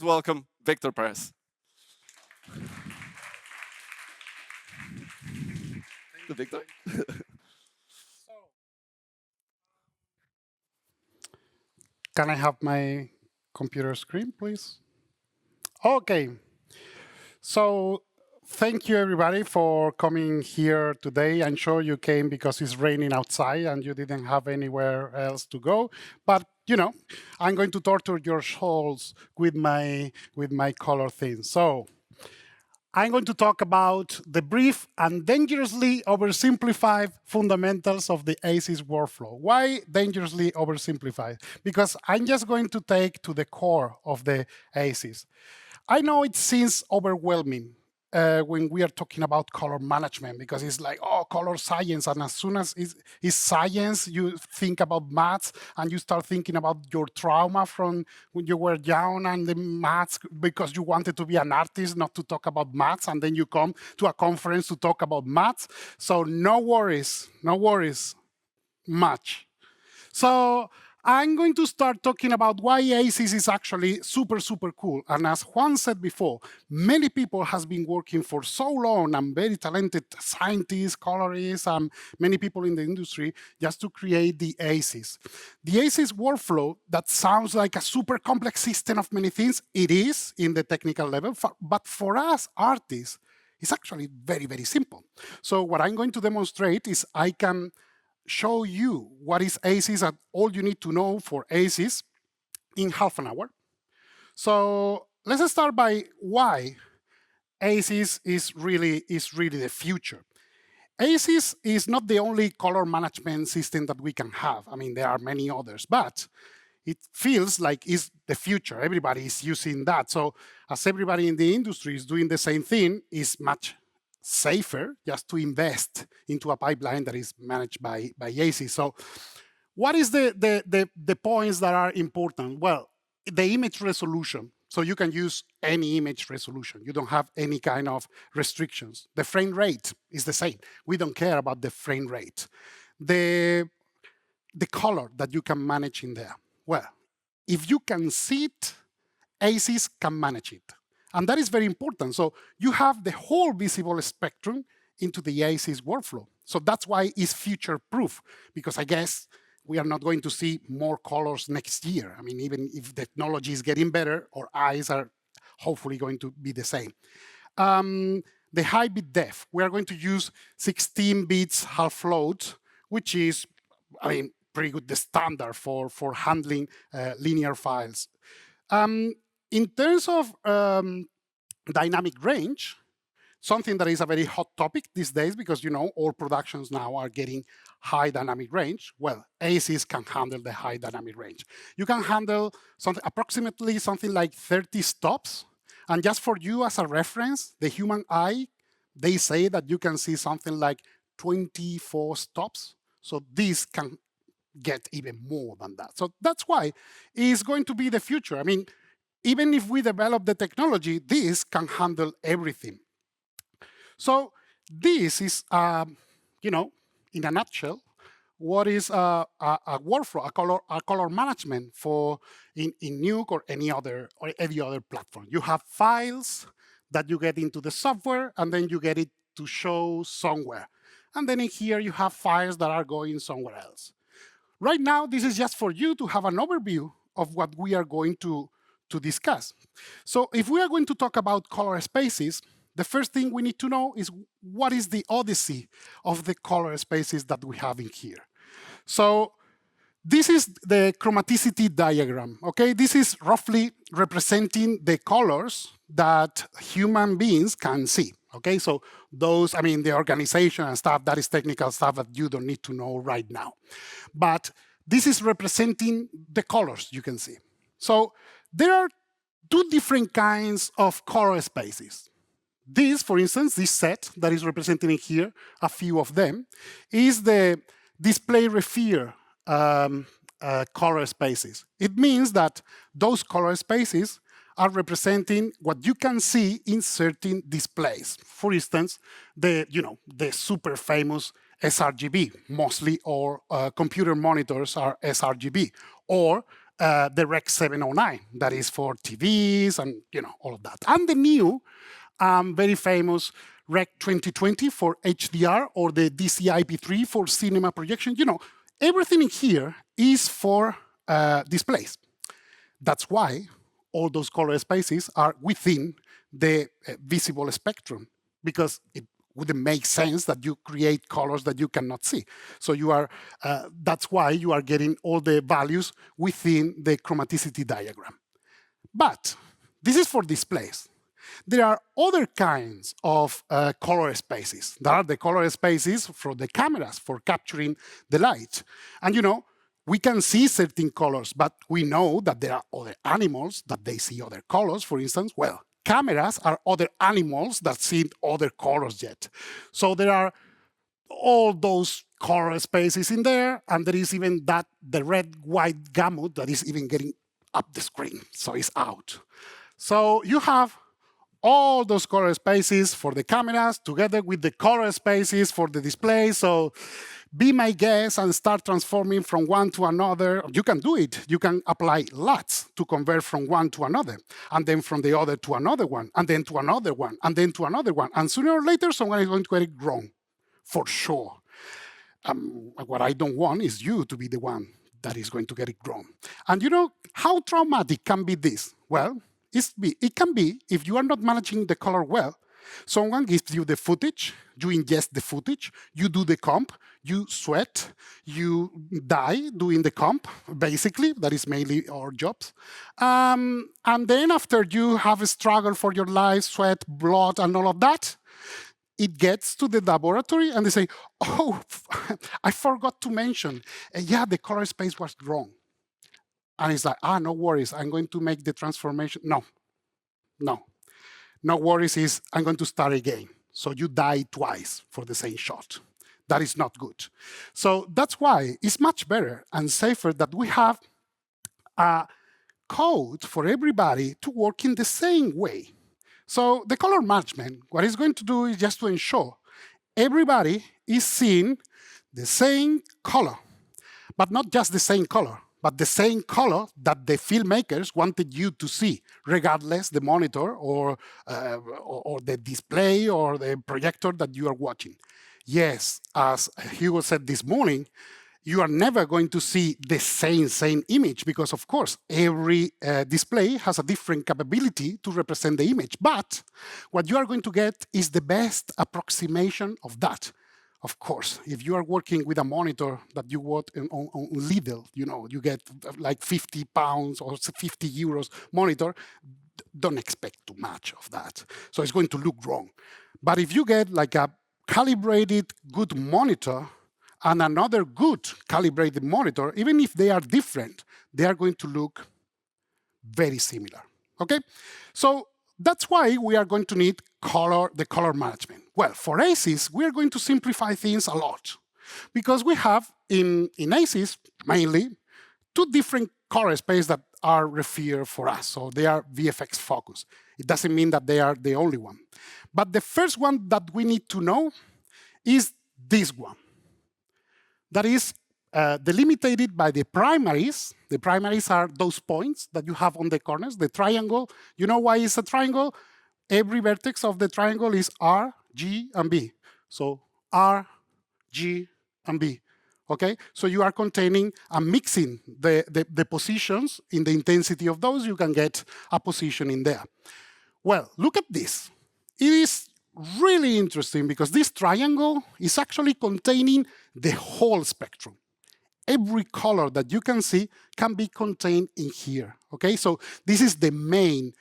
welcome Victor Perez. Victor? Can I have my computer screen, please? Okay. So thank you, everybody, for coming here today. I'm sure you came because it's raining outside and you didn't have anywhere else to go. But you know, I'm going to torture your souls with my color thing. So I'm going to talk about the brief and dangerously oversimplified fundamentals of the ACES workflow. Why dangerously oversimplified? Because I'm just going to take to the core of the ACES. I know it seems overwhelming when we are talking about color management, because it's like, oh, color science. And as soon as it's science, you think about maths and you start thinking about your trauma from when you were young and the maths, because you wanted to be an artist, not to talk about maths. And then you come to a conference to talk about maths. So no worries much. So I'm going to start talking about why ACES is actually super, super cool. And as Juan said before, many people has been working for so long, and very talented scientists, colorists, and many people in the industry just to create the ACES. The ACES workflow, that sounds like a super complex system of many things. It is in the technical level, but for us artists, it's actually very, very simple. So what I'm going to demonstrate is I can show you what is ACES and all you need to know for ACES in half an hour. So let's start by why ACES is really the future. ACES is not the only color management system that we can have. I mean, there are many others, but it feels like it's the future. Everybody is using that. So as everybody in the industry is doing the same thing, it's much safer just to invest into a pipeline that is managed by ACES. So what is the points that are important? Well, the image resolution. So you can use any image resolution. You don't have any kind of restrictions. The frame rate is the same. We don't care about the frame rate. The color that you can manage in there. Well, if you can see it, ACES can manage it. And that is very important. So you have the whole visible spectrum into the ACES workflow. So that's why it's future-proof, because I guess we are not going to see more colors next year. I mean, even if technology is getting better, our eyes are hopefully going to be the same. The high bit depth, we are going to use 16 bits half float, which is, I mean, pretty good, the standard for handling linear files. In terms of dynamic range, something that is a very hot topic these days, because you know all productions now are getting high dynamic range. Well, ACES can handle the high dynamic range. You can handle approximately something like 30 stops. And just for you as a reference, the human eye, they say that you can see something like 24 stops. So this can get even more than that. So that's why it's going to be the future. I mean, even if we develop the technology, this can handle everything. So this is, you know, in a nutshell, what is a workflow, a color management for in Nuke or any other platform. You have files that you get into the software, and then you get it to show somewhere. And then in here, you have files that are going somewhere else. Right now, this is just for you to have an overview of what we are going to discuss. So if we are going to talk about color spaces, the first thing we need to know is what is the odyssey of the color spaces that we have in here. So this is the chromaticity diagram, okay? This is roughly representing the colors that human beings can see, okay? So those, I mean, the organization and stuff, that is technical stuff that you don't need to know right now. But this is representing the colors you can see. So there are two different kinds of color spaces. This, for instance, this set that is represented in here, a few of them, is the display refer color spaces. It means that those color spaces are representing what you can see in certain displays. For instance, the super famous sRGB, mostly, or computer monitors are sRGB, or the Rec 709, that is for TVs and all of that. And the new, very famous Rec 2020 for HDR, or the DCI-P3 for cinema projection. Everything in here is for displays. That's why all those color spaces are within the visible spectrum, because it wouldn't make sense that you create colors that you cannot see. So that's why you are getting all the values within the chromaticity diagram. But this is for displays. There are other kinds of color spaces. There are the color spaces for the cameras for capturing the light. And we can see certain colors, but we know that there are other animals that they see other colors, for instance. Well, cameras are other animals that see other colors yet. So there are all those color spaces in there, and there is even the red-white gamut that is even getting up the screen, so it's out. So you have all those color spaces for the cameras together with the color spaces for the display. So be my guest and start transforming from one to another. You can do it. You can apply lots to convert from one to another, and then from the other to another one, and then to another one, and then to another one. And sooner or later, someone is going to get it wrong, for sure. What I don't want is you to be the one that is going to get it wrong. And how traumatic can be this? Well, it can be if you are not managing the color well. Someone gives you the footage, you ingest the footage, you do the comp, you sweat, you die doing the comp, basically. That is mainly our jobs. And then after you have a struggle for your life, sweat, blood, and all of that, it gets to the laboratory and they say, oh, I forgot to mention, yeah, the color space was wrong. And it's like, no worries, I'm going to make the transformation. No worries, I'm going to start again. So you die twice for the same shot. That is not good. So that's why it's much better and safer that we have a code for everybody to work in the same way. So the color management, what it's going to do is just to ensure everybody is seeing the same color, but not just the same color, but the same color that the filmmakers wanted you to see, regardless the monitor or the display or the projector that you are watching. Yes, as Hugo said this morning, you are never going to see the same image because, of course, every display has a different capability to represent the image. But what you are going to get is the best approximation of that. Of course, if you are working with a monitor that you bought on Lidl, you get like 50 pounds or 50 euros monitor, don't expect too much of that. So it's going to look wrong. But if you get like a calibrated good monitor and another good calibrated monitor, even if they are different, they are going to look very similar, okay? So that's why we are going to need the color management. Well, for ACES, we are going to simplify things a lot because we have in ACES mainly two different color spaces that are referred for us. So they are VFX focused. It doesn't mean that they are the only one. But the first one that we need to know is this one. That is delimited by the primaries. The primaries are those points that you have on the corners. The triangle, you know why it's a triangle? Every vertex of the triangle is R, G, and B. So R, G, and B. Okay? So you are containing and mixing the positions in the intensity of those. You can get a position in there. Well, look at this. It is really interesting because this triangle is actually containing the whole spectrum. Every color that you can see can be contained in here. Okay, so this is the main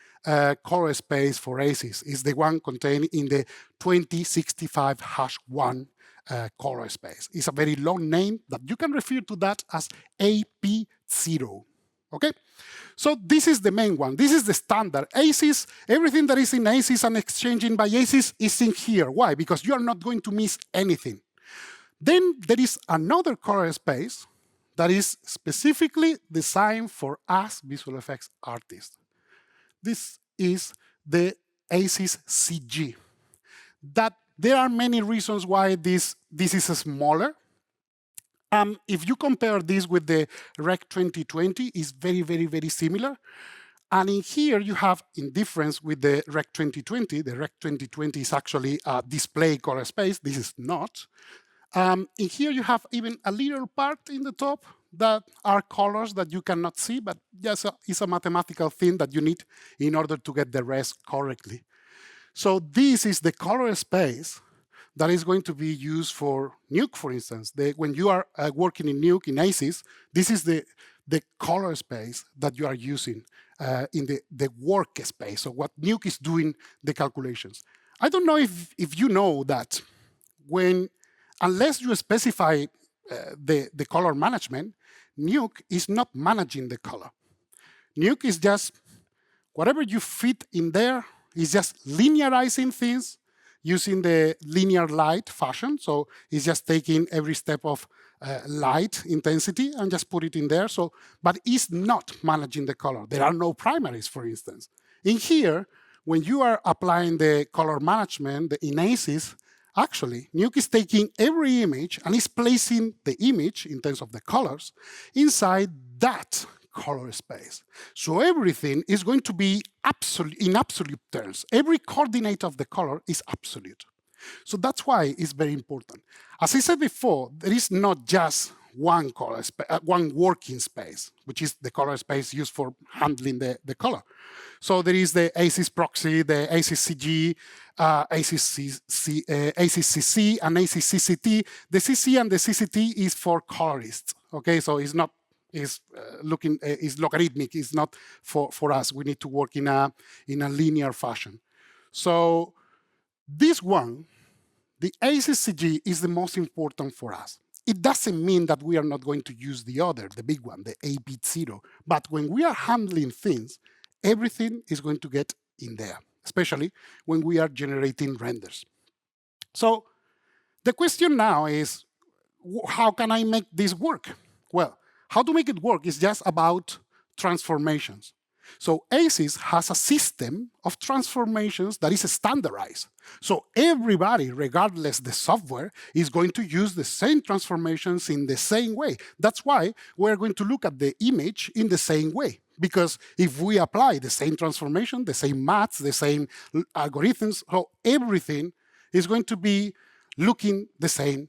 color space for ACES. Is the one contained in the 2065-1 color space. It's a very long name that you can refer to that as AP0. Okay, so this is the main one. This is the standard. ACES, everything that is in ACES and exchanging by ACES is in here. Why? Because you are not going to miss anything. Then there is another color space that is specifically designed for us visual effects artists. This is the ACES CG. That there are many reasons why this is smaller. If you compare this with the Rec 2020, it's very, very, very similar. And in here, you have, in difference with the Rec 2020, the Rec 2020 is actually a display color space. This is not. In here, you have even a little part in the top that are colors that you cannot see, but yes, it's a mathematical thing that you need in order to get the rest correctly. So this is the color space that is going to be used for Nuke, for instance. When you are working in Nuke, in ACES, this is the color space that you are using in the workspace. So what Nuke is doing the calculations. I don't know if you know that unless you specify the color management, Nuke is not managing the color. Nuke is just whatever you fit in there is just linearizing things using the linear light fashion. So it's just taking every step of light intensity and just put it in there. So, but it's not managing the color. There are no primaries, for instance. In here, when you are applying the color management in ACES, actually, Nuke is taking every image and is placing the image, in terms of the colors, inside that color space. So everything is going to be absolute in absolute terms. Every coordinate of the color is absolute. So that's why it's very important. As I said before, there is not just one color one working space, which is the color space used for handling the color. So there is the ACES proxy, the ACES CG, ACES CC, and ACES CCT. The CC and the CCT is for colorists. Okay, so it's not is logarithmic. It's not for us. We need to work in a linear fashion. So this one, the ACES-CG, is the most important for us. It doesn't mean that we are not going to use the other, the big one, the A-bit0. But when we are handling things, everything is going to get in there, especially when we are generating renders. So the question now is, how can I make this work? Well, how to make it work is just about transformations. So ACES has a system of transformations that is standardized. So everybody, regardless the software, is going to use the same transformations in the same way. That's why we're going to look at the image in the same way. Because if we apply the same transformation, the same maths, the same algorithms, so everything is going to be looking the same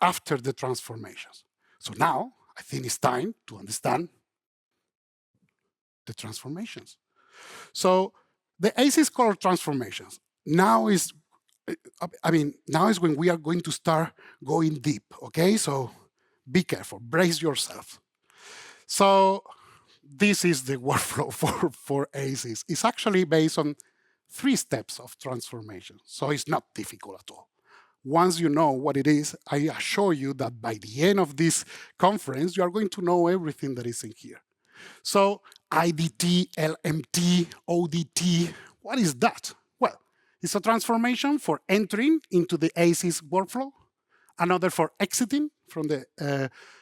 after the transformations. So now, I think it's time to understand the transformations. So the ACES color transformations, now is when we are going to start going deep, okay? So be careful, brace yourself. So this is the workflow for ACES. It's actually based on 3 steps of transformation, so it's not difficult at all. Once you know what it is, I assure you that by the end of this conference, you are going to know everything that is in here. So IDT, LMT, ODT, what is that? Well, it's a transformation for entering into the ACES workflow, another for exiting from the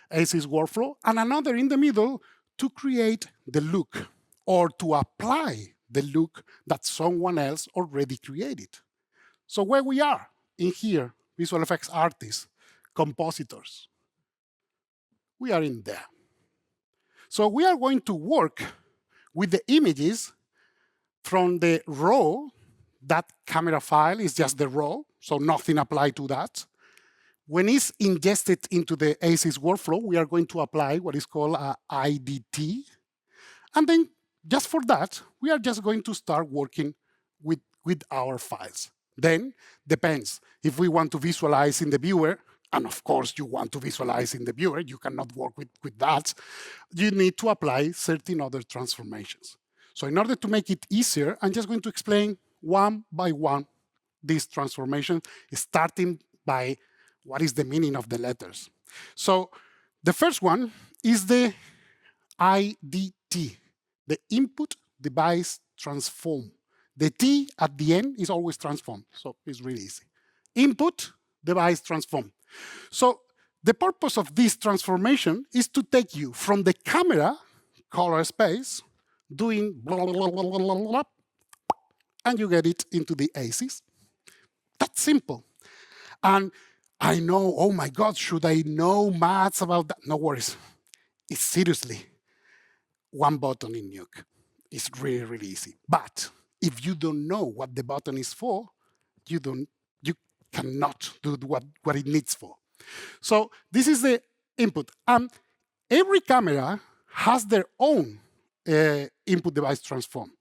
ACES workflow, and another in the middle to create the look or to apply the look that someone else already created. So where we are in here, visual effects artists, compositors, we are in there. So we are going to work with the images from the raw. That camera file is just the raw, so nothing applied to that. When it's ingested into the ACES workflow, we are going to apply what is called a IDT. And then just for that, we are just going to start working with our files. Then depends if we want to visualize in the viewer, and of course you want to visualize in the viewer, you cannot work with that, you need to apply certain other transformations. So in order to make it easier, I'm just going to explain one by one this transformation, starting by what is the meaning of the letters. So the first one is the IDT, the input device transform. The T at the end is always transform, so it's really easy. Input device transform. So the purpose of this transformation is to take you from the camera color space, doing blah, blah, blah, blah, blah, blah, and you get it into the ACES. That's simple. And I know, oh my God, should I know maths about that? No worries. It's seriously one button in Nuke. It's really, really easy. But if you don't know what the button is for, you cannot do what it needs for. So this is the input. Every camera has their own input device transform.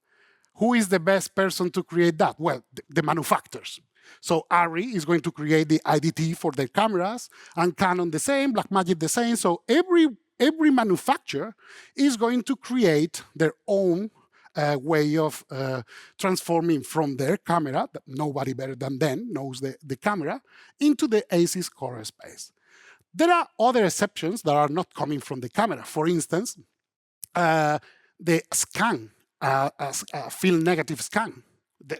Who is the best person to create that? Well, the manufacturers. So Arri is going to create the IDT for their cameras, and Canon the same, Blackmagic the same. So every manufacturer is going to create their own way of transforming from their camera, that nobody better than them knows the camera, into the ACES color space. There are other exceptions that are not coming from the camera. For instance, the scan, film negative scan.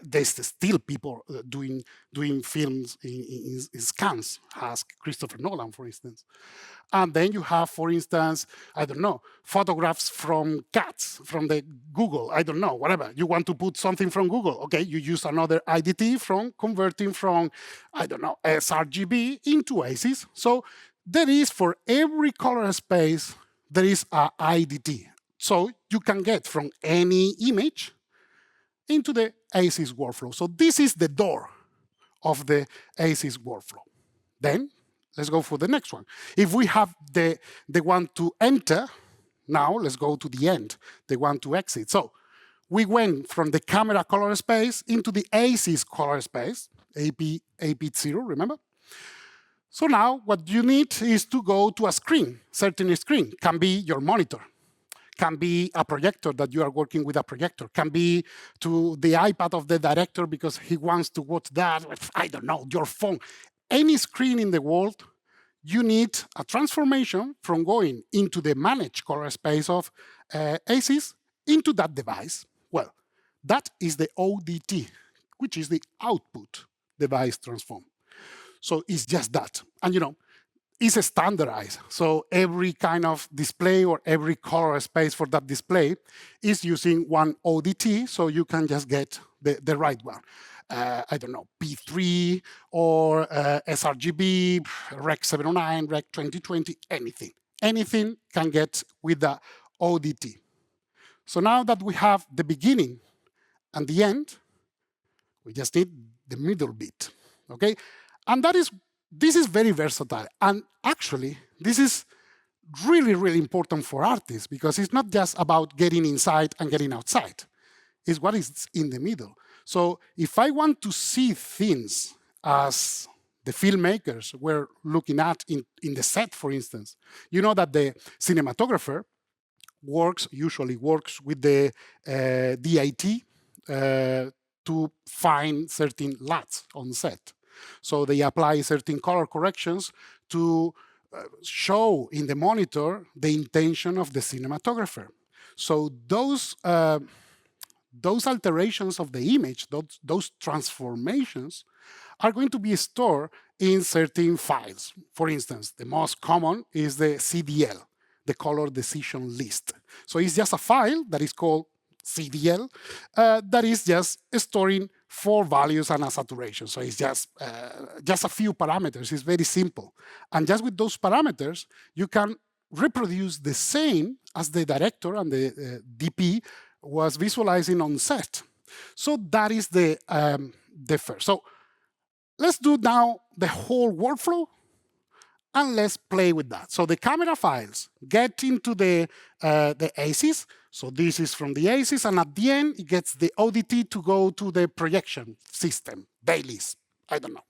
There's still people doing films in scans, as Christopher Nolan, for instance. And then you have, for instance, I don't know, photographs from cats, from the Google, I don't know, whatever. You want to put something from Google, okay, you use another IDT from converting from, I don't know, sRGB into ACES. So there is, for every color space, there is a IDT. So you can get from any image into the ACES workflow. So this is the door of the ACES workflow. Then let's go for the next one. If we have the one to enter, now let's go to the end, the one to exit. So we went from the camera color space into the ACES color space, AP0, remember? So now what you need is to go to a screen, certain screen. Can be your monitor, can be a projector that you are working with a projector, can be to the iPad of the director because he wants to watch that, I don't know, your phone. Any screen in the world, you need a transformation from going into the managed color space of ACES into that device. Well, that is the ODT, which is the output device transform. So it's just that. And it's standardized. So every kind of display or every color space for that display is using one ODT, so you can just get the right one. I don't know, P3 or sRGB, Rec 709, Rec 2020, anything. Anything can get with the ODT. So now that we have the beginning and the end, we just need the middle bit, okay? And this is very versatile. And actually, this is really, really important for artists because it's not just about getting inside and getting outside. It's what is in the middle. So if I want to see things as the filmmakers were looking at in the set, for instance, you know that the cinematographer usually works with the DIT to find certain LUTs on set. So they apply certain color corrections to show in the monitor the intention of the cinematographer. So those alterations of the image, those transformations, are going to be stored in certain files. For instance, the most common is the CDL, the color decision list. So it's just a file that is called CDL that is just storing 4 values and a saturation. So it's just a few parameters. It's very simple. And just with those parameters, you can reproduce the same as the director and the DP was visualizing on set. So that is the first. So let's do now the whole workflow and let's play with that. So the camera files get into the ACES. So this is from the ACES, and at the end, it gets the ODT to go to the projection system, dailies, I don't know.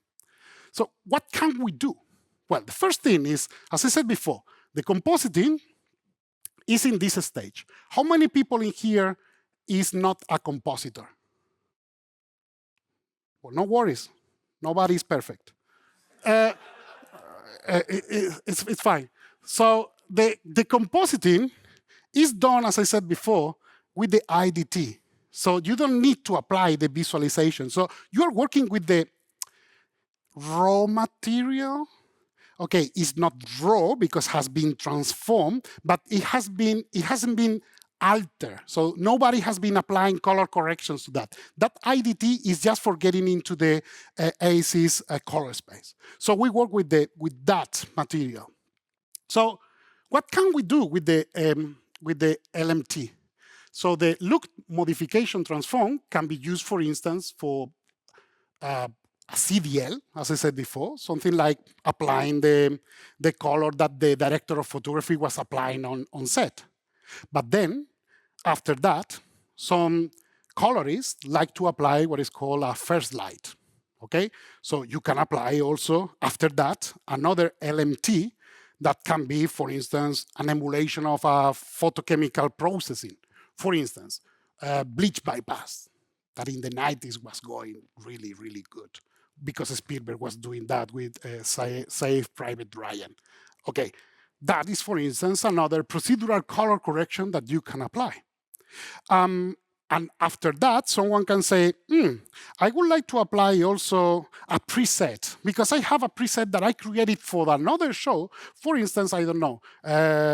So what can we do? Well, the first thing is, as I said before, the compositing is in this stage. How many people in here is not a compositor? Well, no worries. Nobody is perfect. It's fine. So the compositing is done, as I said before, with the IDT. So you don't need to apply the visualization. So you're working with the raw material. Okay, it's not raw because it has been transformed, but it hasn't been alter. So nobody has been applying color corrections to that. That IDT is just for getting into the AC's color space. So we work with that material. So what can we do with the LMT? So the look modification transform can be used, for instance, for a CDL, as I said before, something like applying the color that the director of photography was applying on set. But then, after that, some colorists like to apply what is called a first light. Okay, so you can apply also after that another LMT that can be, for instance, an emulation of a photochemical processing. For instance, bleach bypass that in the 90s was going really, really good because Spielberg was doing that with Save Private Ryan. Okay, that is, for instance, another procedural color correction that you can apply. And after that, someone can say, I would like to apply also a preset, because I have a preset that I created for another show. For instance, I don't know,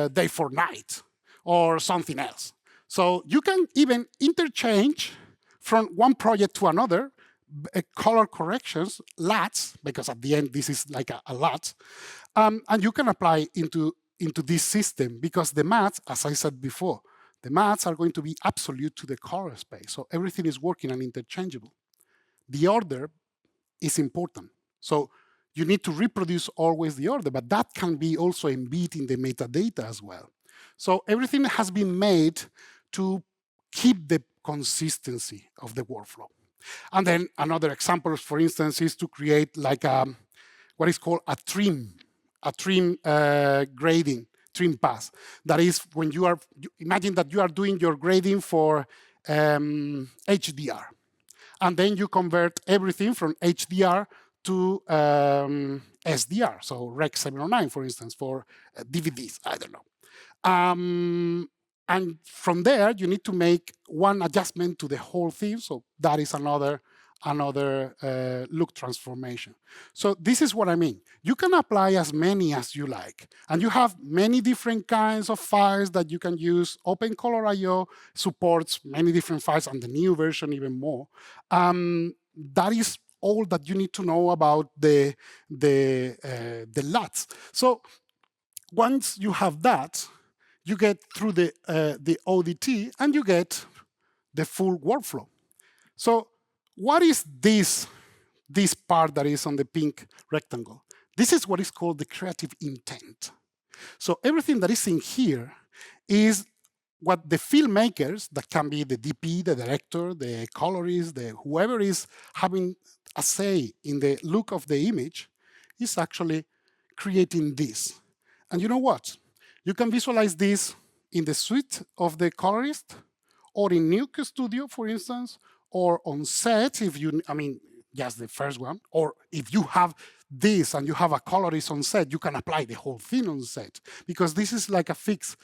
Day for Night or something else. So you can even interchange from one project to another color corrections, LUTs, because at the end, this is like a LUT, and you can apply into this system, because the maths, as I said before, the maths are going to be absolute to the color space. So everything is working and interchangeable. The order is important. So you need to reproduce always the order, but that can be also embedded in the metadata as well. So everything has been made to keep the consistency of the workflow. And then another example, for instance, is to create like what is called a trim grading, trim pass. That is when you imagine that you are doing your grading for HDR. And then you convert everything from HDR to SDR, so Rec 709, for instance, for DVDs, I don't know. And from there, you need to make one adjustment to the whole thing. So that is another look transformation. So this is what I mean. You can apply as many as you like. And you have many different kinds of files that you can use. OpenColor.io supports many different files, and the new version even more. That is all that you need to know about the LUTs. So once you have that, you get through the ODT, and you get the full workflow. So what is this part that is on the pink rectangle? This is what is called the creative intent. So everything that is in here is what the filmmakers, that can be the DP, the director, the colorist, whoever is having a say in the look of the image, is actually creating this. And you know what? You can visualize this in the suite of the colorist, or in Nuke Studio, for instance, or on set, if you, just the first one, or if you have this and you have a colorist on set, you can apply the whole thing on set, because this is like a fixed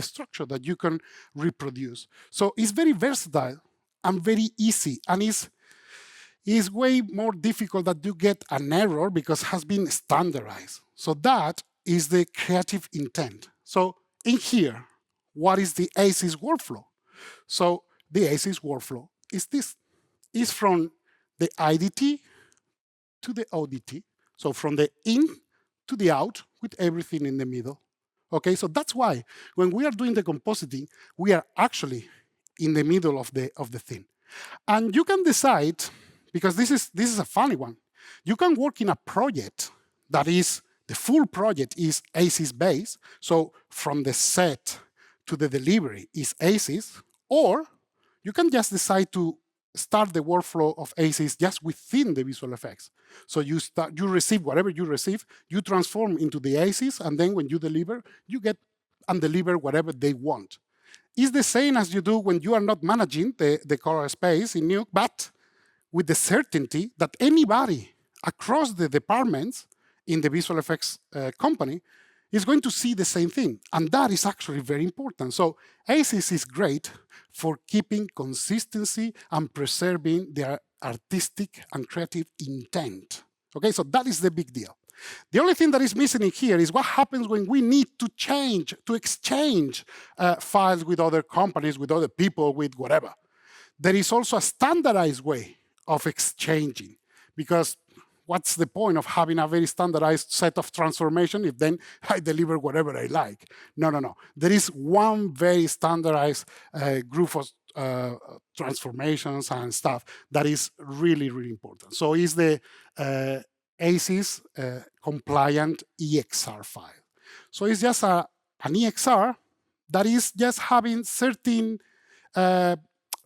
structure that you can reproduce. So it's very versatile and very easy, and is way more difficult that you get an error because it has been standardized. So that is the creative intent. So in here, what is the ACES workflow? So the ACES workflow is this. It's from the IDT to the ODT. So from the in to the out, with everything in the middle. Okay, so that's why when we are doing the compositing, we are actually in the middle of the thing. And you can decide, because this is a funny one. You can work in a project that is, the full project is ACES based. So from the set to the delivery is ACES, or you can just decide to start the workflow of ACES just within the visual effects. So you receive whatever you receive, you transform into the ACES, and then when you deliver, you get and deliver whatever they want. It's the same as you do when you are not managing the color space in Nuke, but with the certainty that anybody across the departments in the visual effects company is going to see the same thing. And that is actually very important. So ACES is great for keeping consistency and preserving their artistic and creative intent. Okay, so that is the big deal. The only thing that is missing in here is what happens when we need to exchange files with other companies, with other people, with whatever. There is also a standardized way of exchanging, because what's the point of having a very standardized set of transformation if then I deliver whatever I like? No, no, no. There is one very standardized group of transformations and stuff that is really, really important. So it's the ACES compliant EXR file. So it's just an EXR that is just having certain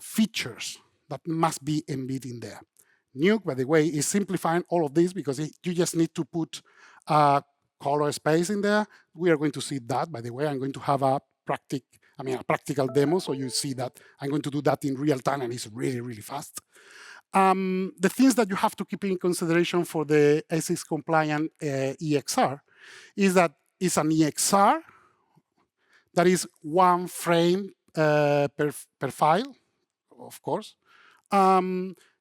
features that must be embedded in there. Nuke, by the way, is simplifying all of this because you just need to put a color space in there. We are going to see that, by the way. I'm going to have a practical demo, so you see that. I'm going to do that in real time, and it's really, really fast. The things that you have to keep in consideration for the ASICS compliant EXR is that it's an EXR that is one frame per file, of course.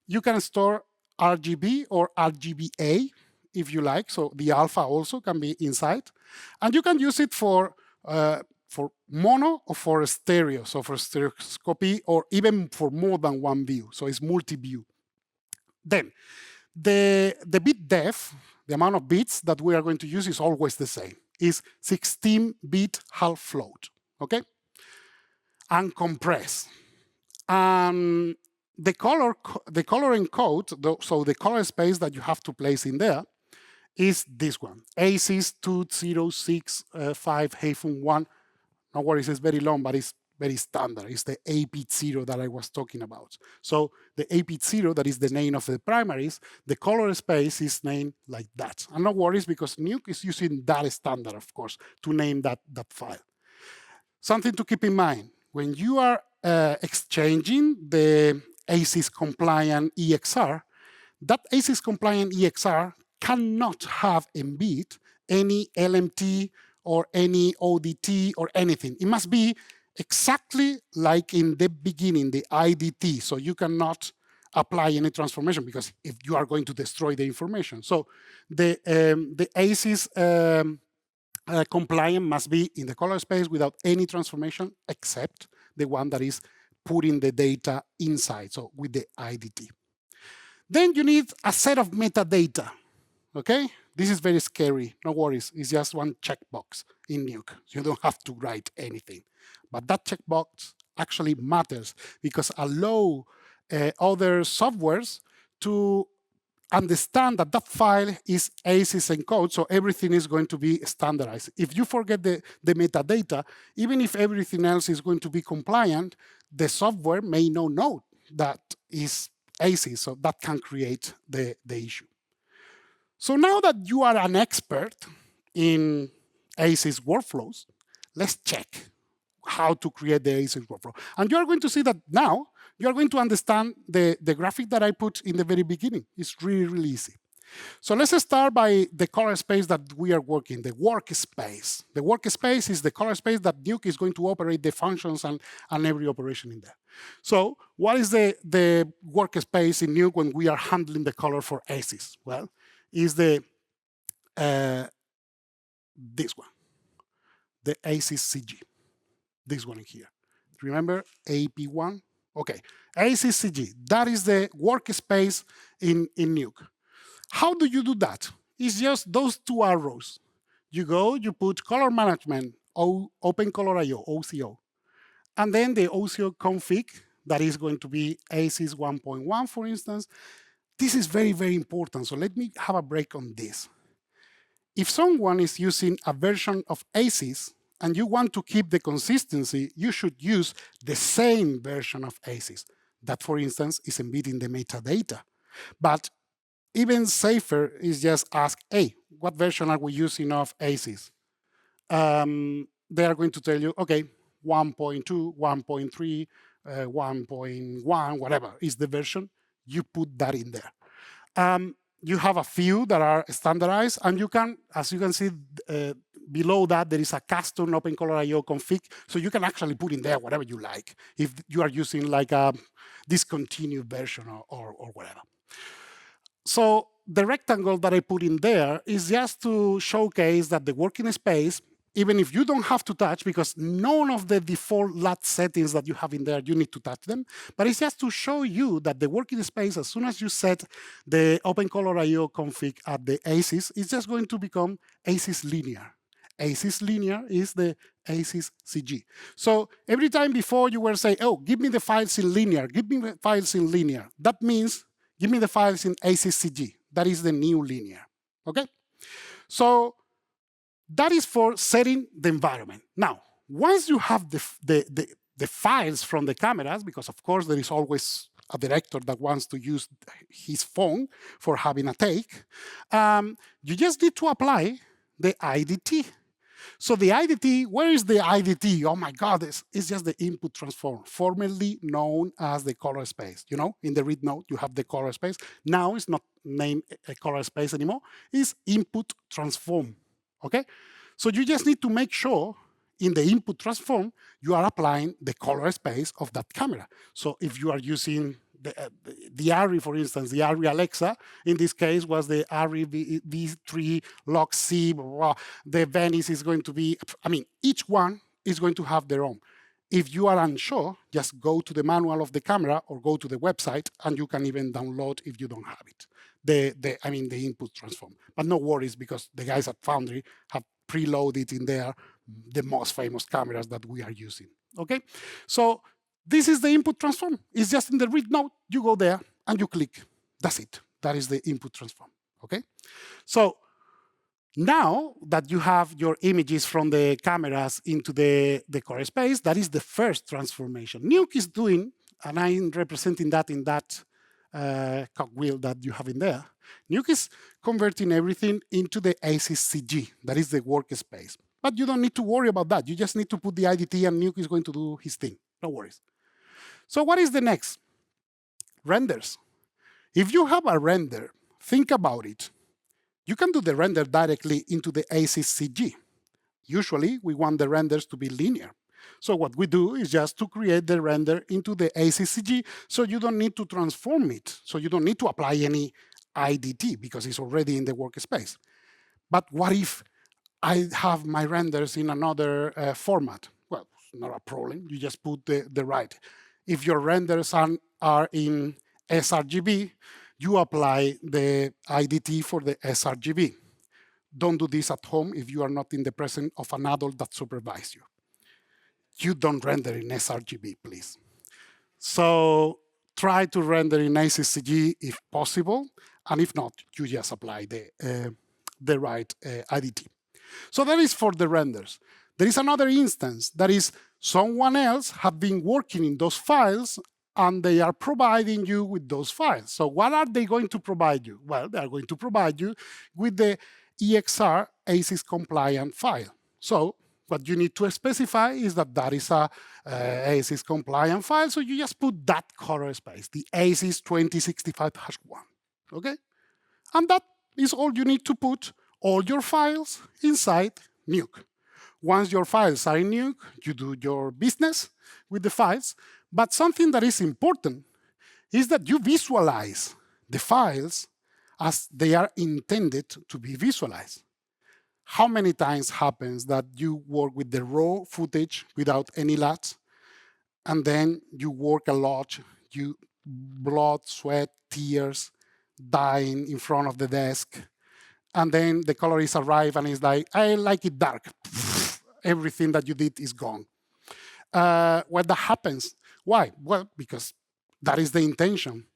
You can store RGB or RGBA if you like, so the alpha also can be inside. And you can use it for mono or for stereo, so for stereoscopy, or even for more than one view, so it's multi-view. Then, the bit depth, the amount of bits that we are going to use is always the same. It's 16-bit half float, okay? And compress. The color encode, so the color space that you have to place in there, is this one, ACES 2065-1. No worries, it's very long, but it's very standard. It's the A-bit0 that I was talking about. So the A-bit0, that is the name of the primaries, the color space is named like that. And no worries, because Nuke is using that standard, of course, to name that file. Something to keep in mind, when you are exchanging the ACES compliant EXR, that ACES compliant EXR cannot have embedded any LMT or any ODT or anything. It must be exactly like in the beginning, the IDT. So you cannot apply any transformation, because if you are going to destroy the information. So the ACES compliant must be in the color space without any transformation, except the one that is putting the data inside, so with the IDT. Then you need a set of metadata, okay? This is very scary, no worries. It's just one checkbox in Nuke. You don't have to write anything. But that checkbox actually matters, because allow other softwares to understand that that file is ACES encode, so everything is going to be standardized. If you forget the metadata, even if everything else is going to be compliant, the software may not know that is ACES, so that can create the issue. So now that you are an expert in ACES workflows, let's check how to create the ACES workflow. And you are going to see that now you are going to understand the graphic that I put in the very beginning. It's really, really easy. So let's start by the color space that we are working, the workspace. The workspace is the color space that Nuke is going to operate the functions and every operation in there. So what is the workspace in Nuke when we are handling the color for ACES? Well, is this one, the ACES CG, this one in here. Remember AP1? Okay, ACES CG, that is the workspace in Nuke. How do you do that? It's just those two arrows. You go, you put color management, open color IO, OCO, and then the OCO config, that is going to be ACES 1.1, for instance. This is very, very important, so let me have a break on this. If someone is using a version of ACES and you want to keep the consistency, you should use the same version of ACES. That, for instance, is embedding the metadata. But even safer is just ask, hey, what version are we using of ACES? They are going to tell you, okay, 1.2, 1.3, 1.1, whatever is the version. You put that in there. You have a few that are standardized, and you can, as you can see below that, there is a custom open color IO config, so you can actually put in there whatever you like if you are using like a discontinued version or whatever. So the rectangle that I put in there is just to showcase that the working space, even if you don't have to touch, because none of the default LUT settings that you have in there, you need to touch them. But it's just to show you that the working space, as soon as you set the OpenColor IO config at the ASIS, it's just going to become ASIS linear. ASIS linear is the ASIS CG. So every time before you were saying, oh, give me the files in linear, give me the files in linear. That means give me the files in ASIS CG. That is the new linear, okay? So that is for setting the environment. Now, once you have the files from the cameras, because of course there is always a director that wants to use his phone for having a take, you just need to apply the IDT. So the IDT, where is the IDT? Oh my God, it's just the input transform, formerly known as the color space. You know, in the read node, you have the color space. Now it's not named a color space anymore. It's input transform, okay? So you just need to make sure in the input transform, you are applying the color space of that camera. So if you are using the ARRI, for instance, the ARRI Alexa, in this case was the ARRI V3 Lock C, the Venice is going to be, I mean, each one is going to have their own. If you are unsure, just go to the manual of the camera or go to the website, and you can even download if you don't have it. The input transform. But no worries, because the guys at Foundry have preloaded in there the most famous cameras that we are using, okay? So this is the input transform. It's just in the read node. You go there and you click. That's it. That is the input transform, okay? So now that you have your images from the cameras into the color space, that is the first transformation. Nuke is doing, and I'm representing that in that cogwheel that you have in there. Nuke is converting everything into the ASIS CG. That is the workspace. But you don't need to worry about that. You just need to put the IDT, and Nuke is going to do his thing. No worries. So what is the next? Renders. If you have a render, think about it. You can do the render directly into the ASIS CG. Usually, we want the renders to be linear. So what we do is just to create the render into the ASIS CG, so you don't need to transform it. So you don't need to apply any IDT, because it's already in the workspace. But what if I have my renders in another format? Well, it's not a problem. You just put the right. If your renders are in sRGB, you apply the IDT for the sRGB. Don't do this at home if you are not in the presence of an adult that supervises you. You don't render in sRGB, please. So try to render in ASIS-CG if possible, and if not, you just apply the right IDT. So that is for the renders. There is another instance that is someone else have been working in those files, and they are providing you with those files. So what are they going to provide you? Well, they are going to provide you with the EXR ASIS compliant file. So what you need to specify is that that is a ASIS compliant file. So you just put that color space, the ASIS 2065-1, okay? And that is all you need to put all your files inside Nuke. Once your files are in Nuke, you do your business with the files. But something that is important is that you visualize the files as they are intended to be visualized. How many times happens that you work with the raw footage without any LUTs, and then you work a lot, you blood, sweat, tears, dying in front of the desk, and then the colorist arrive and is like, I like it dark. Everything that you did is gone. When that happens, why? Well, because that is the intention.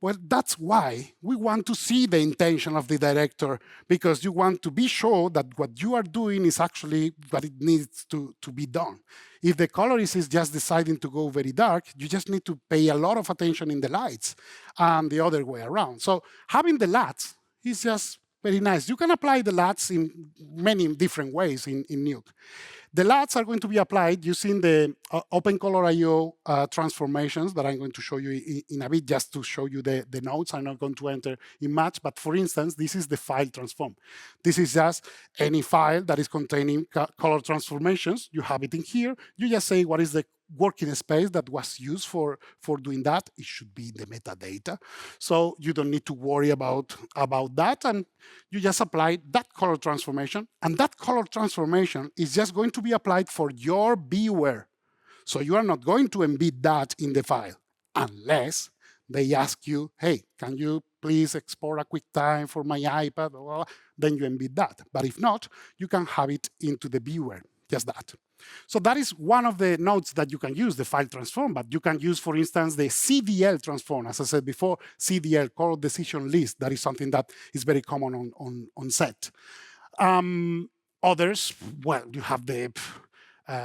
Well, that's why we want to see the intention of the director, because you want to be sure that what you are doing is actually what it needs to be done. If the colorist is just deciding to go very dark, you just need to pay a lot of attention in the lights and the other way around. So having the LUTs is just very nice. You can apply the LUTs in many different ways in Nuke. The LUTs are going to be applied using the OpenColor.io transformations that I'm going to show you in a bit, just to show you the nodes. I'm not going to enter in much, but for instance, this is the file transform. This is just any file that is containing color transformations. You have it in here. You just say what is the working space that was used for doing that. It should be the metadata. So you don't need to worry about that. And you just apply that color transformation. And that color transformation is just going to be applied for your viewer. So you are not going to embed that in the file unless they ask you, hey, can you please export a QuickTime for my iPad? Blah, blah, blah. Then you embed that. But if not, you can have it into the viewer, just that. So that is one of the nodes that you can use, the file transform. But you can use, for instance, the CDL transform. As I said before, CDL, color decision list. That is something that is very common on set. Others, well, you have the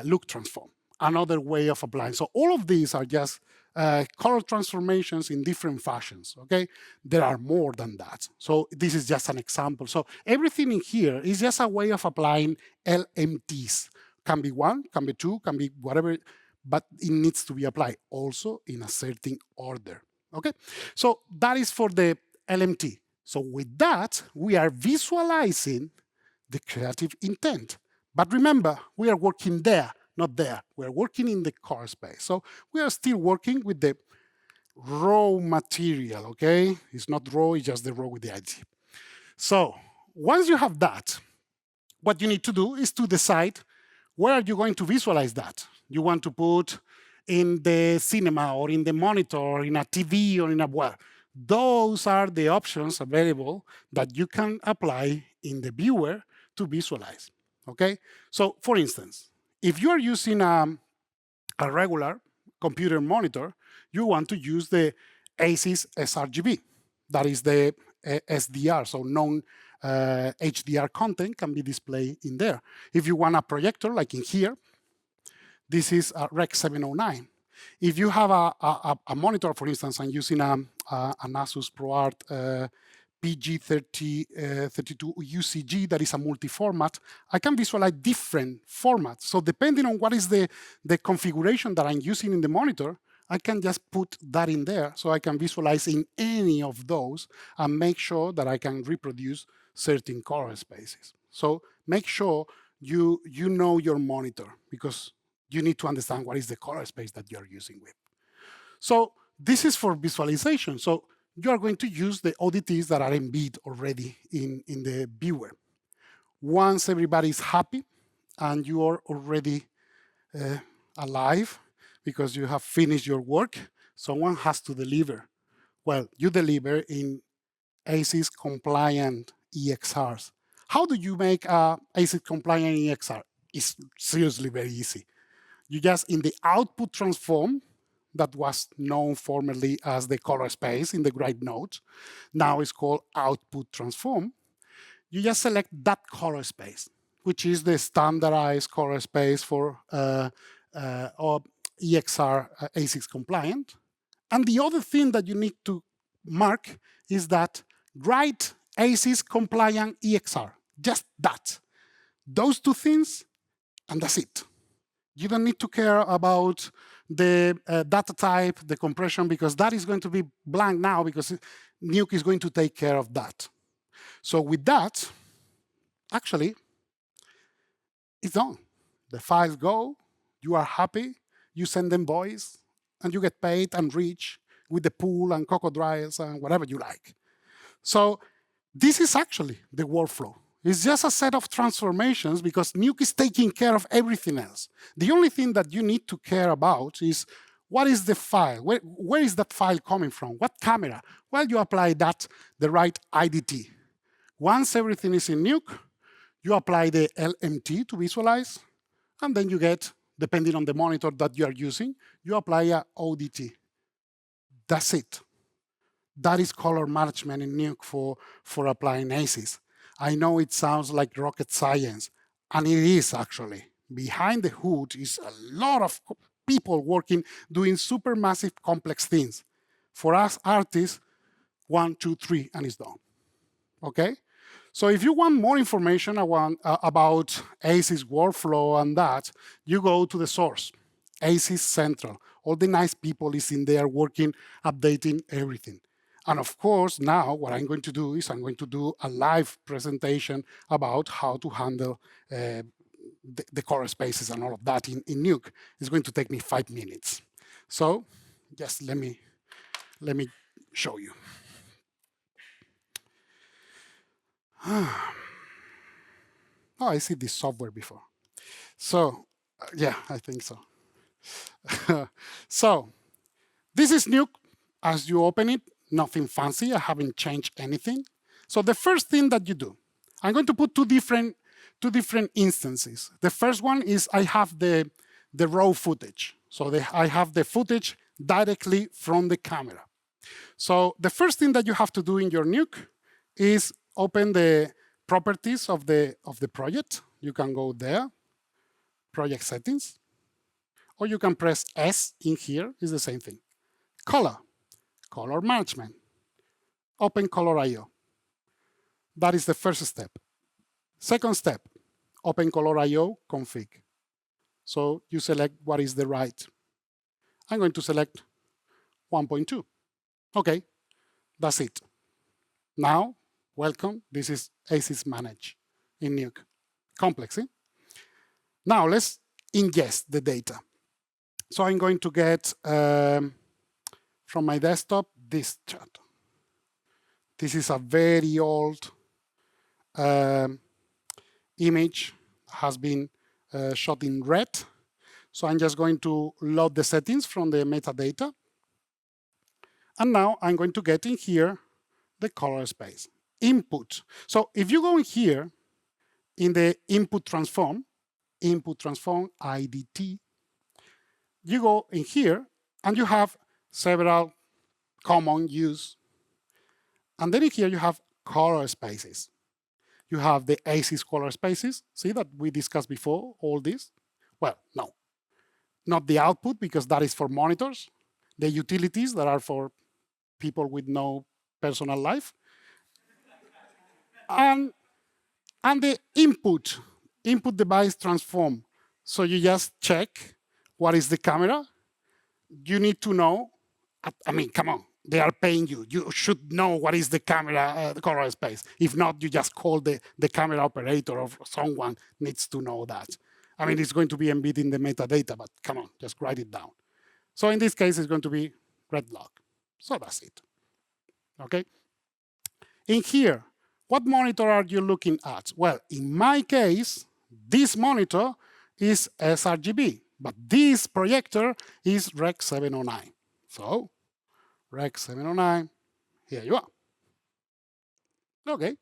look transform, another way of applying. So all of these are just color transformations in different fashions, okay? There are more than that. So this is just an example. So everything in here is just a way of applying LMTs. Can be one, can be two, can be whatever, but it needs to be applied also in a certain order, okay? So that is for the LMT. So with that, we are visualizing the creative intent. But remember, we are working there, not there. We're working in the color space. So we are still working with the raw material, okay? It's not raw, it's just the raw with the ID. So once you have that, what you need to do is to decide where are you going to visualize that. You want to put in the cinema or in the monitor or in a TV or in a well. Those are the options available that you can apply in the viewer to visualize, okay? So for instance, if you're using a regular computer monitor, you want to use the ASIS sRGB. That is the SDR, so non-HDR content can be displayed in there. If you want a projector, like in here, this is a Rec 709. If you have a monitor, for instance, I'm using an Asus ProArt PG32 UCG that is a multi-format, I can visualize different formats. So depending on what is the configuration that I'm using in the monitor, I can just put that in there so I can visualize in any of those and make sure that I can reproduce certain color spaces. So make sure you know your monitor because you need to understand what is the color space that you're using with. So this is for visualization. So you are going to use the odts that are embedded already in the viewer. Once everybody's happy and you are already alive because you have finished your work, someone has to deliver. Well, you deliver in ASIS compliant EXRs. How do you make a ASIS compliant EXR? It's seriously very easy. You just, in the output transform, that was known formerly as the color space in the grid node, now it's called output transform. You just select that color space, which is the standardized color space for or EXR ASICS compliant. And the other thing that you need to mark is that write ASICS compliant EXR, just that. Those two things, and that's it. You don't need to care about the data type, the compression, because that is going to be blank now because Nuke is going to take care of that. So with that, actually, it's done. The files go, you are happy, you send them voice, and you get paid and rich with the pool and crocodiles and whatever you like. So this is actually the workflow. It's just a set of transformations because Nuke is taking care of everything else. The only thing that you need to care about is what is the file? Where is that file coming from? What camera? Well, you apply that, the right IDT. Once everything is in Nuke, you apply the LMT to visualize, and then you get, depending on the monitor that you are using, you apply a ODT. That's it. That is color management in Nuke for applying ASIS. I know it sounds like rocket science, and it is actually. Behind the hood is a lot of people working, doing super massive complex things. For us artists, 1, 2, 3, and it's done. Okay? So if you want more information about ASIS workflow and that, you go to the source. ACES Central. All the nice people is in there working, updating everything. And of course, now what I'm going to do is I'm going to do a live presentation about how to handle the color spaces and all of that in Nuke. It's going to take me 5 minutes. So just let me show you. Oh, I see this software before. So yeah, I think so. So this is Nuke. As you open it, nothing fancy. I haven't changed anything. So the first thing that you do, I'm going to put two different instances. The first one is I have the raw footage. So I have the footage directly from the camera. So the first thing that you have to do in your Nuke is open the properties of the project. You can go there, project settings, or you can press S in here. It's the same thing. Color management, open color IO. That is the first step. Second step, open color IO config. So you select what is the right. I'm going to select 1.2. Okay, that's it. Now, welcome. This is ACES Manage in Nuke. Complex, eh? Now let's ingest the data. So I'm going to get from my desktop this chart. This is a very old image, has been shot in red. So I'm just going to load the settings from the metadata. And now I'm going to get in here the color space. Input. So if you go in here in the input transform IDT, you go in here and you have several common use. And then in here you have color spaces. You have the ACES color spaces. See that we discussed before, all this? Well, no. Not the output, because that is for monitors. The utilities that are for people with no personal life. And the input device transform. So you just check what is the camera. You need to know, I mean, come on, they are paying you. You should know what is the camera, the color space. If not, you just call the camera operator, or someone needs to know that. I mean, it's going to be embedded in the metadata, but come on, just write it down. So in this case, it's going to be red block. So that's it. Okay? In here, what monitor are you looking at? Well, in my case, this monitor is sRGB, but this projector is Rec 709. So, Rec 709, here you are. Okay.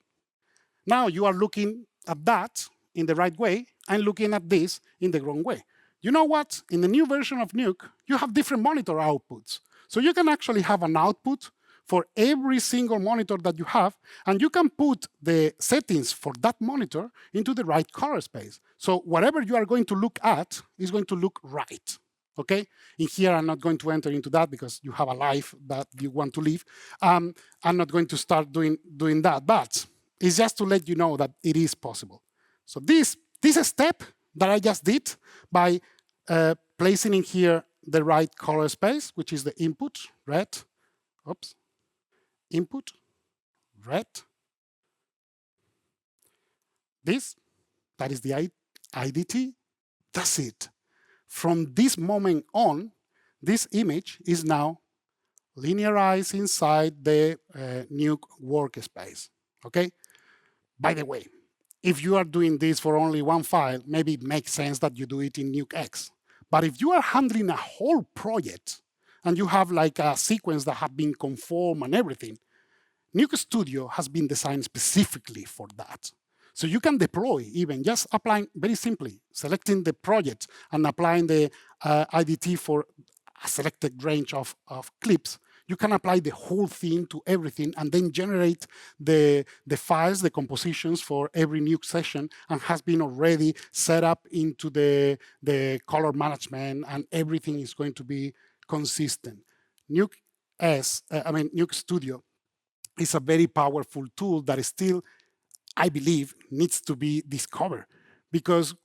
Now you are looking at that in the right way and looking at this in the wrong way. You know what? In the new version of Nuke, you have different monitor outputs. So you can actually have an output for every single monitor that you have, and you can put the settings for that monitor into the right color space. So whatever you are going to look at is going to look right. Okay? In here, I'm not going to enter into that because you have a life that you want to live. I'm not going to start doing that, but it's just to let you know that it is possible. So this step that I just did by placing in here the right color space, which is the input, red, oops, input, red. That is the IDT. That's it. From this moment on, this image is now linearized inside the Nuke workspace. Okay? By the way, if you are doing this for only one file, maybe it makes sense that you do it in Nuke X. But if you are handling a whole project and you have like a sequence that have been conformed and everything, Nuke Studio has been designed specifically for that. So you can deploy even just applying very simply, selecting the project and applying the IDT for a selected range of clips. You can apply the whole thing to everything and then generate the files, the compositions for every Nuke session, and has been already set up into the color management, and everything is going to be consistent. Nuke Studio is a very powerful tool that is still, I believe, needs to be discovered, because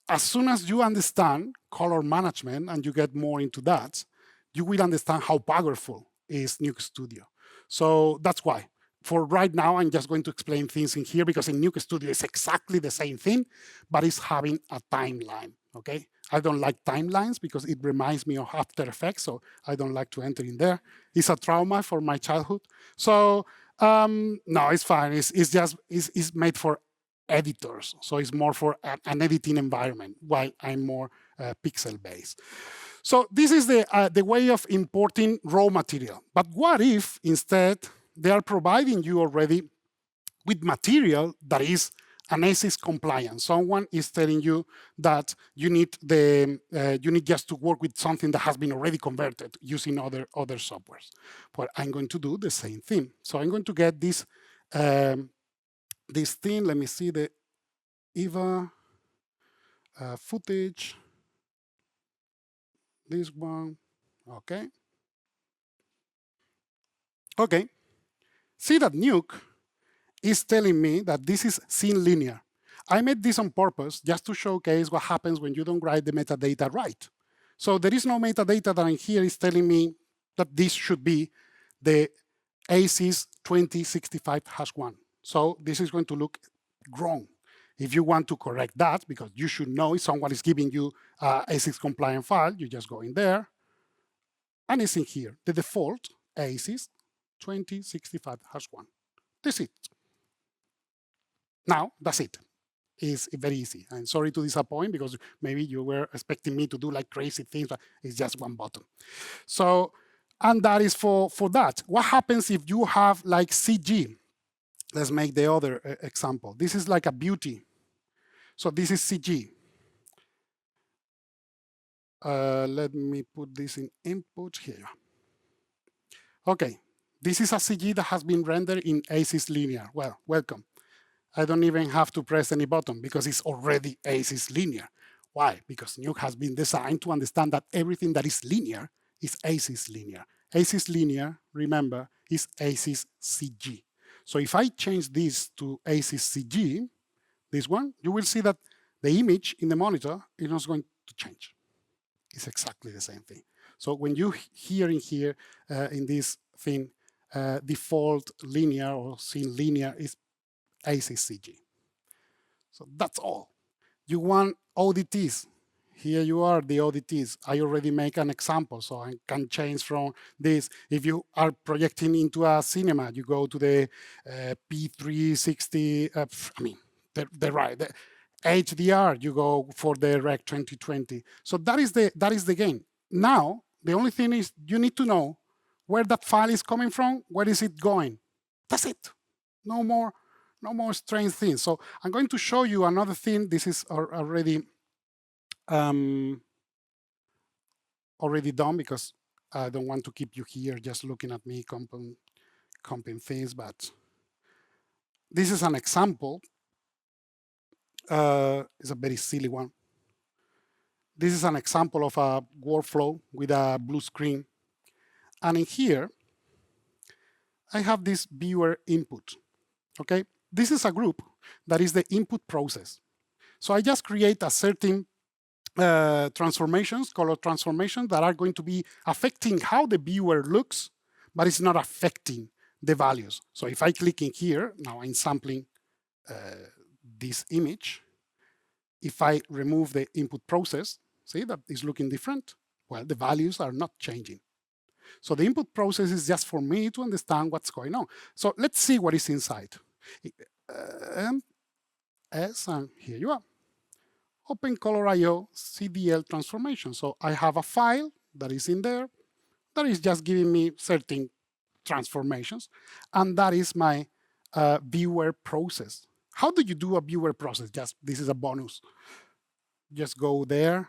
as soon as you understand color management and you get more into that, you will understand how powerful is Nuke Studio. So that's why. For right now, I'm just going to explain things in here because in Nuke Studio it's exactly the same thing, but it's having a timeline, okay? I don't like timelines because it reminds me of After Effects, so I don't like to enter in there. It's a trauma for my childhood. So no, it's fine. It's made for editors, so it's more for an editing environment, while I'm more pixel-based. So this is the way of importing raw material. But what if instead they are providing you already with material that is an ASIS compliant? Someone is telling you that you need just to work with something that has been already converted using other softwares. But I'm going to do the same thing. So I'm going to get this this thing. Let me see the EVA footage. This one, okay. Okay. See that Nuke is telling me that this is scene linear. I made this on purpose just to showcase what happens when you don't write the metadata right. So there is no metadata that in here is telling me that this should be the ASIS 2065-1. So this is going to look wrong. If you want to correct that, because you should know if someone is giving you ASIS compliant file, you just go in there, and it's in here, the default ASIS 2065-1. That's it. Now, that's it. It's very easy. I'm sorry to disappoint because maybe you were expecting me to do like crazy things, but it's just one button. So, and that is for that. What happens if you have like CG? Let's make the other example. This is like a beauty. So this is CG. Let me put this in input here. Okay, this is a CG that has been rendered in ASIS linear. Well, welcome. I don't even have to press any button because it's already ASIS linear. Why? Because Nuke has been designed to understand that everything that is linear is ASIS linear. ASIS linear, remember, is ASIS CG. So if I change this to ASIS CG, this one, you will see that the image in the monitor is not going to change. It's exactly the same thing. So when you hear in here, in this thing, default linear or scene linear is ASIS CG. So that's all. You want ODTs. Here you are, the ODTs. I already make an example, so I can change from this. If you are projecting into a cinema, you go to the P360, the HDR, you go for the Rec 2020. So that is the game. Now, the only thing is you need to know where that file is coming from, where is it going. That's it. No more strange things. So I'm going to show you another thing. This is already done because I don't want to keep you here just looking at me comping things, but this is an example. It's a very silly one. This is an example of a workflow with a blue screen. And in here, I have this viewer input, okay? This is a group that is the input process. So I just create a certain transformations, color transformations that are going to be affecting how the viewer looks, but it's not affecting the values. So if I click in here, now I'm sampling this image. If I remove the input process, see that is looking different? Well, the values are not changing. So the input process is just for me to understand what's going on. So let's see what is inside. And here you are. Open Color IO CDL transformation. So I have a file that is in there that is just giving me certain transformations, and that is my viewer process. How do you do a viewer process? Just this is a bonus. Just go there,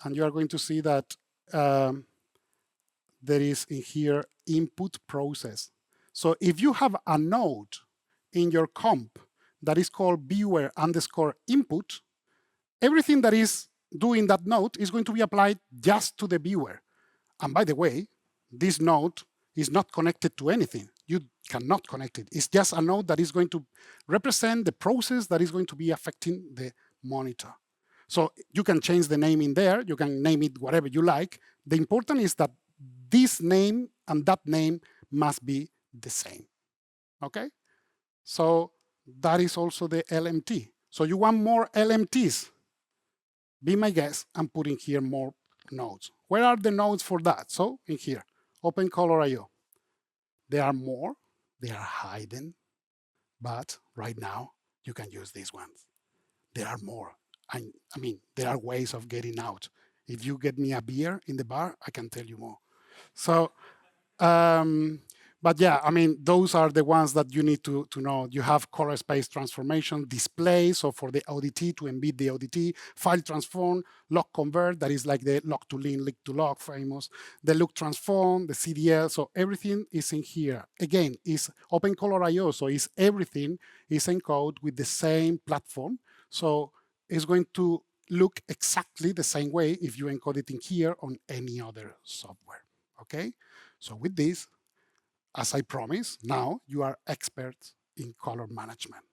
and you are going to see that there is in here input process. So if you have a node in your comp that is called viewer underscore input, everything that is doing that node is going to be applied just to the viewer. And by the way, this node is not connected to anything. You cannot connect it. It's just a node that is going to represent the process that is going to be affecting the monitor. So you can change the name in there. You can name it whatever you like. The important is that this name and that name must be the same. Okay? So that is also the LMT. So you want more LMTs? Be my guest and put in here more nodes. Where are the nodes for that? So in here, Open Color IO. There are more. They are hidden. But right now, you can use these ones. There are more. I mean, there are ways of getting out. If you get me a beer in the bar, I can tell you more. So, but yeah, I mean, those are the ones that you need to know. You have color space transformation, display, so for the ODT to embed the ODT, file transform, lock convert, that is like the lock to link to lock famous, the look transform, the CDL, so everything is in here. Again, is Open Color IO, so is everything is encoded with the same platform. So it's going to look exactly the same way if you encode it in here on any other software. Okay, so with this, as I promised, now you are experts in color management.